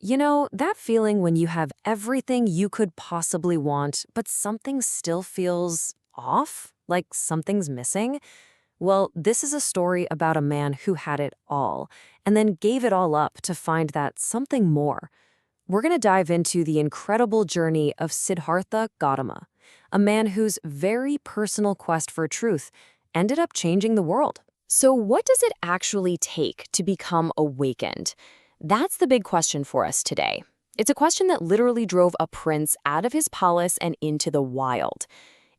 You know, that feeling when you have everything you could possibly want, but something still feels off, like something's missing? Well, this is a story about a man who had it all, and then gave it all up to find that something more. We're going to dive into the incredible journey of Siddhartha Gautama, a man whose very personal quest for truth ended up changing the world. So what does it actually take to become awakened? That's the big question for us today. It's a question that literally drove a prince out of his palace and into the wild.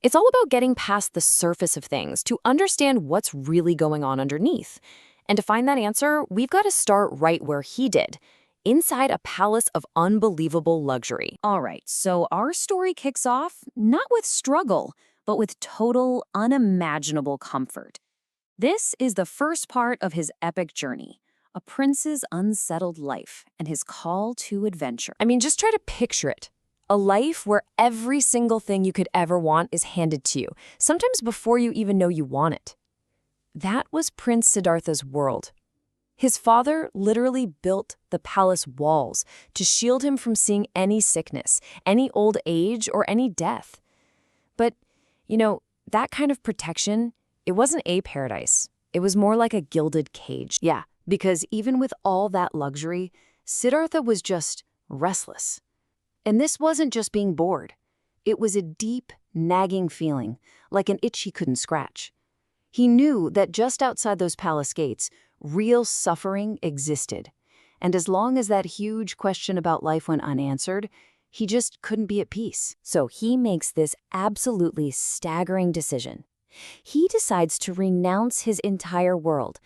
It's all about getting past the surface of things to understand what's really going on underneath. And to find that answer, we've got to start right where he did, inside a palace of unbelievable luxury. All right, so our story kicks off not with struggle, but with total, unimaginable comfort. This is the first part of his epic journey, a prince's unsettled life and his call to adventure. I mean, just try to picture it. A life where every single thing you could ever want is handed to you, sometimes before you even know you want it. That was Prince Siddhartha's world. His father literally built the palace walls to shield him from seeing any sickness, any old age, or any death. But, that kind of protection, it wasn't a paradise. It was more like a gilded cage. Yeah, because even with all that luxury, Siddhartha was just restless. And this wasn't just being bored. It was a deep, nagging feeling, like an itch he couldn't scratch. He knew that just outside those palace gates, real suffering existed. And as long as that huge question about life went unanswered, he just couldn't be at peace. So he makes this absolutely staggering decision. He decides to renounce his entire world.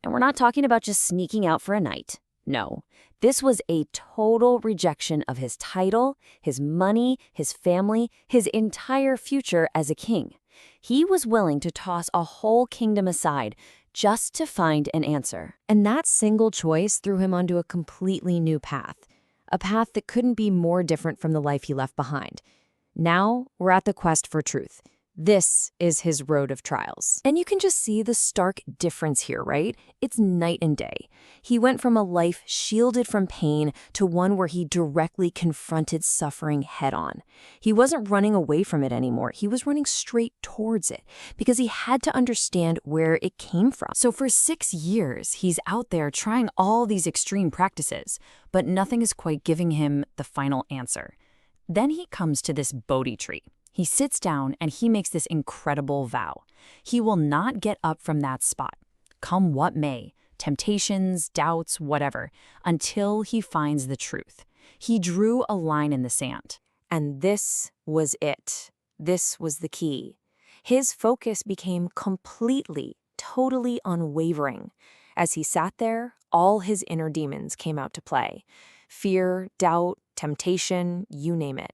And we're not talking about just sneaking out for a night. No, this was a total rejection of his title, his money, his family, his entire future as a king. He was willing to toss a whole kingdom aside just to find an answer. And that single choice threw him onto a completely new path, a path that couldn't be more different from the life he left behind. Now we're at the quest for truth. This is his road of trials. And you can just see the stark difference here, right? It's night and day. He went from a life shielded from pain to one where he directly confronted suffering head-on. He wasn't running away from it anymore. He was running straight towards it because he had to understand where it came from. So for 6 years, he's out there trying all these extreme practices, but nothing is quite giving him the final answer. Then he comes to this Bodhi tree. He sits down and he makes this incredible vow. He will not get up from that spot, come what may, temptations, doubts, whatever, until he finds the truth. He drew a line in the sand. And this was it. This was the key. His focus became completely, totally unwavering. As he sat there, all his inner demons came out to play. Fear, doubt, temptation, you name it.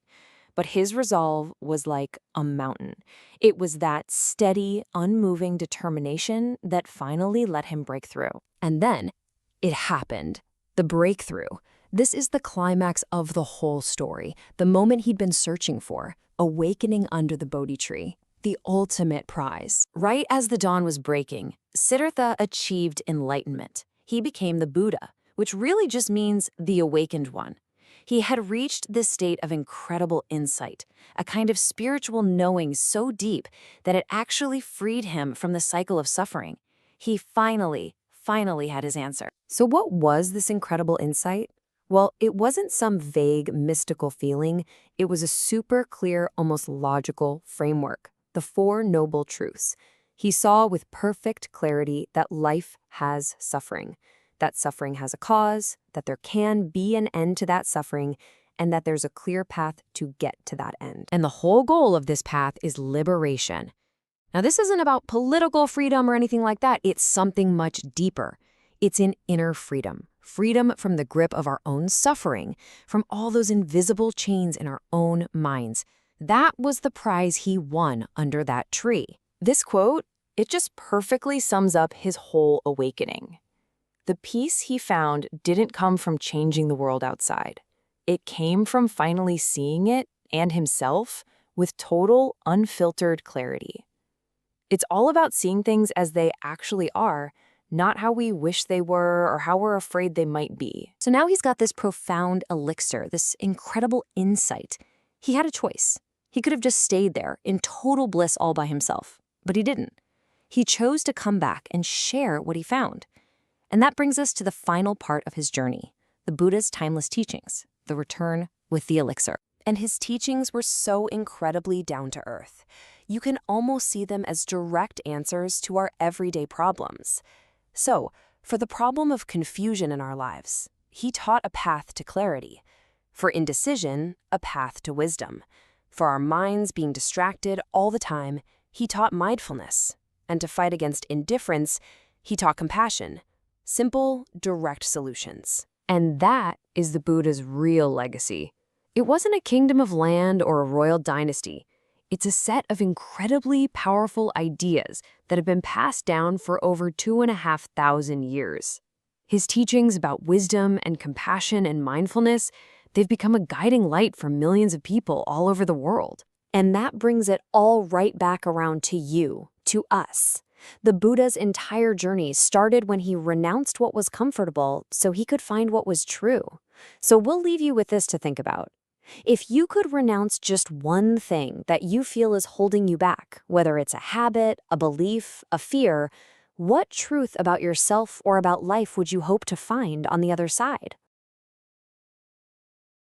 But his resolve was like a mountain. It was that steady, unmoving determination that finally let him break through. And then it happened. The breakthrough. This is the climax of the whole story, the moment he'd been searching for, awakening under the Bodhi tree, the ultimate prize. Right as the dawn was breaking, Siddhartha achieved enlightenment. He became the Buddha, which really just means the awakened one. He had reached this state of incredible insight, a kind of spiritual knowing so deep that it actually freed him from the cycle of suffering. He finally had his answer. So what was this incredible insight? Well, it wasn't some vague, mystical feeling. It was a super clear, almost logical framework, the Four Noble Truths. He saw with perfect clarity that life has suffering, that suffering has a cause, that there can be an end to that suffering, and that there's a clear path to get to that end. And the whole goal of this path is liberation. Now, this isn't about political freedom or anything like that. It's something much deeper. It's in inner freedom. Freedom from the grip of our own suffering, from all those invisible chains in our own minds. That was the prize he won under that tree. This quote, it just perfectly sums up his whole awakening. The peace he found didn't come from changing the world outside. It came from finally seeing it and himself with total, unfiltered clarity. It's all about seeing things as they actually are, not how we wish they were or how we're afraid they might be. So now he's got this profound elixir, this incredible insight. He had a choice. He could have just stayed there in total bliss all by himself, but he didn't. He chose to come back and share what he found. And that brings us to the final part of his journey, the Buddha's timeless teachings, the return with the elixir. And his teachings were so incredibly down to earth. You can almost see them as direct answers to our everyday problems. So, for the problem of confusion in our lives, he taught a path to clarity. For indecision, a path to wisdom. For our minds being distracted all the time, he taught mindfulness. And to fight against indifference, he taught compassion. Simple, direct solutions. And that is the Buddha's real legacy. It wasn't a kingdom of land or a royal dynasty. It's a set of incredibly powerful ideas that have been passed down for over 2,500 years. His teachings about wisdom and compassion and mindfulness, they've become a guiding light for millions of people all over the world. And that brings it all right back around to you, to us. The Buddha's entire journey started when he renounced what was comfortable so he could find what was true. So we'll leave you with this to think about. If you could renounce just one thing that you feel is holding you back, whether it's a habit, a belief, a fear, what truth about yourself or about life would you hope to find on the other side?